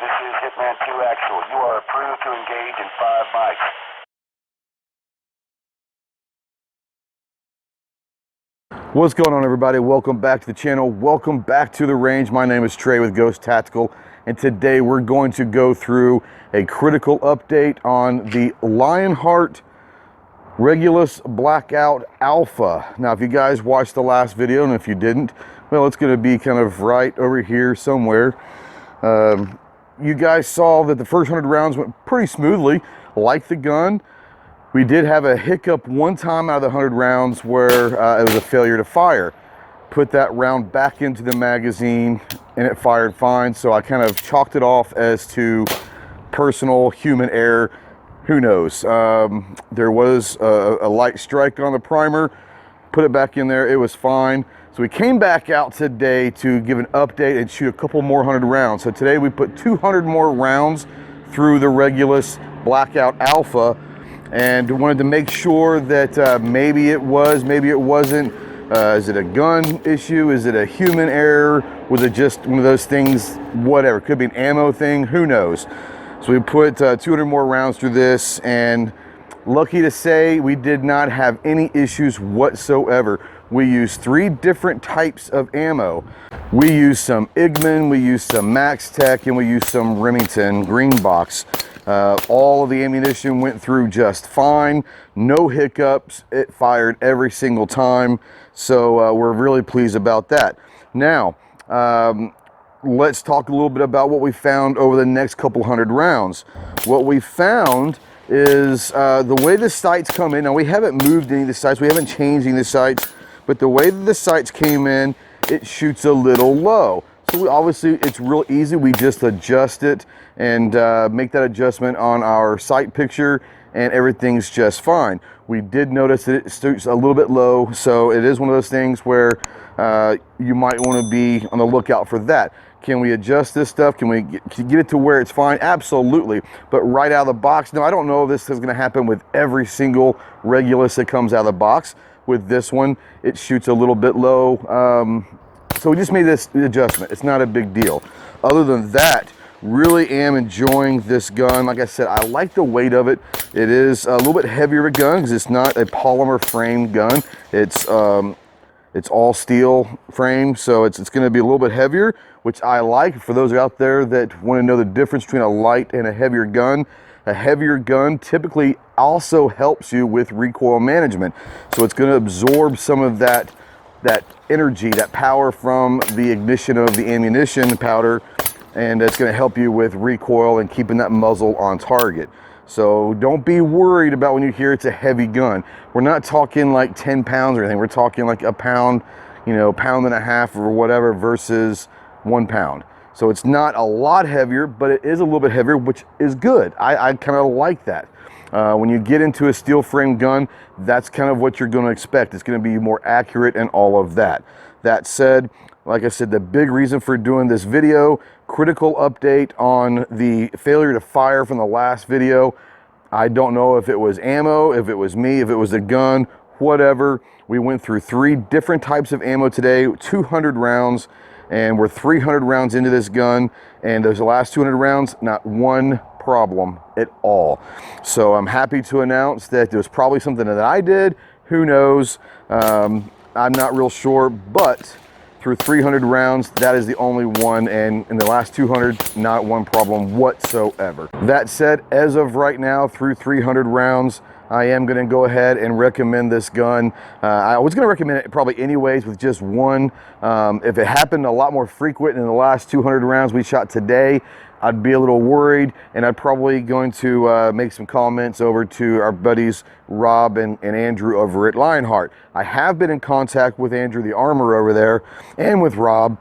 this is Hitman 2 Actual. You are approved to engage in 5 mics. What's going on, everybody? Welcome back to the channel. Welcome back to the range. My name is Trey with Ghost Tactical, and today we're going to go through a critical update on the Lionheart Regulus Blackout Alpha. Now, if you guys watched the last video, and if you didn't, well, it's going to be kind of right over here somewhere. You guys saw that the first 100 rounds went pretty smoothly, like the gun. We did have a hiccup one time out of the 100 rounds where it was a failure to fire. Put that round back into the magazine and it fired fine, so I kind of chalked it off as to personal human error. Who knows? There was a light strike on the primer, put it back in there, it was fine. So we came back out today to give an update and shoot a couple more 100 rounds. So today we put 200 more rounds through the Regulus Blackout Alpha, and wanted to make sure that maybe it was, maybe it wasn't. Is it a gun issue? Is it a human error? Was it just one of those things? Whatever, could be an ammo thing, who knows? So we put 200 more rounds through this, and lucky to say we did not have any issues whatsoever. We used 3 different types of ammo. We used some Igman, we used some Max Tech, and we used some Remington Green Box. All of the ammunition went through just fine, no hiccups, it fired every single time, so we're really pleased about that. Now, let's talk a little bit about what we found over the next couple 100 rounds. What we found is the way the sights come in. Now, we haven't moved any of the sights, we haven't changed any of the sights, but the way that the sights came in, it shoots a little low. So obviously it's real easy. We just adjust it and make that adjustment on our sight picture, and everything's just fine. We did notice that it shoots a little bit low, so it is one of those things where you might want to be on the lookout for that. Can we adjust this stuff? Can we get it to where it's fine? Absolutely. But right out of the box, no, I don't know if this is going to happen with every single Regulus that comes out of the box. With this one, it shoots a little bit low. So we just made this adjustment. It's not a big deal. Other than that, really am enjoying this gun. Like I said, I like the weight of it. It is a little bit heavier of a gun because it's not a polymer frame gun. It's all steel frame, so it's going to be a little bit heavier, which I like. For those out there that want to know the difference between a light and a heavier gun typically also helps you with recoil management. So it's going to absorb some of that energy, that power from the ignition of the ammunition powder, and it's going to help you with recoil and keeping that muzzle on target. So don't be worried about when you hear it's a heavy gun. We're not talking like 10 pounds or anything. We're talking like a pound, you know, pound and a half or whatever versus 1 pound. So it's not a lot heavier, but it is a little bit heavier, which is good. I kind of like that. When you get into a steel frame gun, that's kind of what you're going to expect. It's going to be more accurate and all of that. That said, like I said, the big reason for doing this video, critical update on the failure to fire from the last video. I don't know if it was ammo, if it was me, if it was the gun, whatever. We went through 3 different types of ammo today, 200 rounds, and we're 300 rounds into this gun, and those last 200 rounds, not one problem at all. So I'm happy to announce that there's probably something that I did. Who knows? I'm not real sure, but through 300 rounds, that is the only one, and in the last 200, not one problem whatsoever. That said, as of right now, through 300 rounds, I am going to go ahead and recommend this gun. I was going to recommend it probably anyways with just one. If it happened a lot more frequent in the last 200 rounds we shot today, I'd be a little worried, and I'd probably going to make some comments over to our buddies Rob and Andrew over at Lionheart. I have been in contact with Andrew the Armor over there and with Rob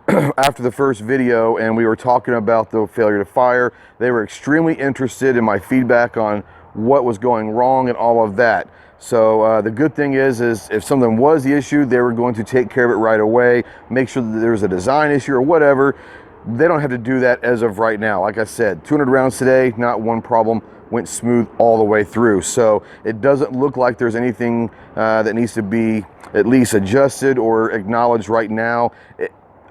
after the first video, and we were talking about the failure to fire. They were extremely interested in my feedback on what was going wrong and all of that. So the good thing is if something was the issue, they were going to take care of it right away, make sure that there's a design issue or whatever. They don't have to do that as of right now. Like I said, 200 rounds today, not one problem, went smooth all the way through. So it doesn't look like there's anything that needs to be at least adjusted or acknowledged right now.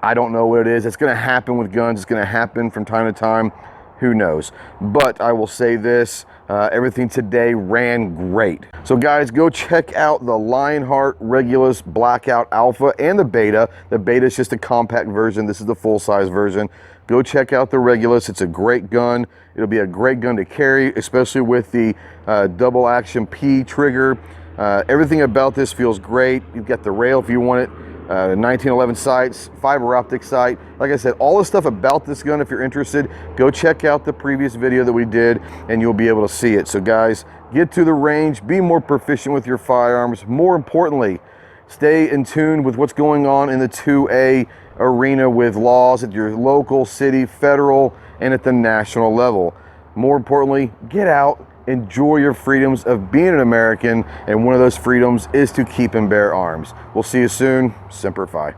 I don't know what it is. It's going to happen with guns. It's going to happen from time to time. Who knows? But I will say this, everything today ran great. So guys, go check out the Lionheart Regulus Blackout Alpha and the Beta. The Beta is just a compact version. This is the full-size version. Go check out the Regulus. It's a great gun. It'll be a great gun to carry, especially with the double action P trigger. Everything about this feels great. You've got the rail if you want it. 1911 sights, fiber optic sight. Like I said, all the stuff about this gun, if you're interested, go check out the previous video that we did and you'll be able to see it. So guys, get to the range, be more proficient with your firearms. More importantly, stay in tune with what's going on in the 2A arena with laws at your local, city, federal, and at the national level. More importantly, get out, enjoy your freedoms of being an American, and one of those freedoms is to keep and bear arms. We'll see you soon. Semper Fi.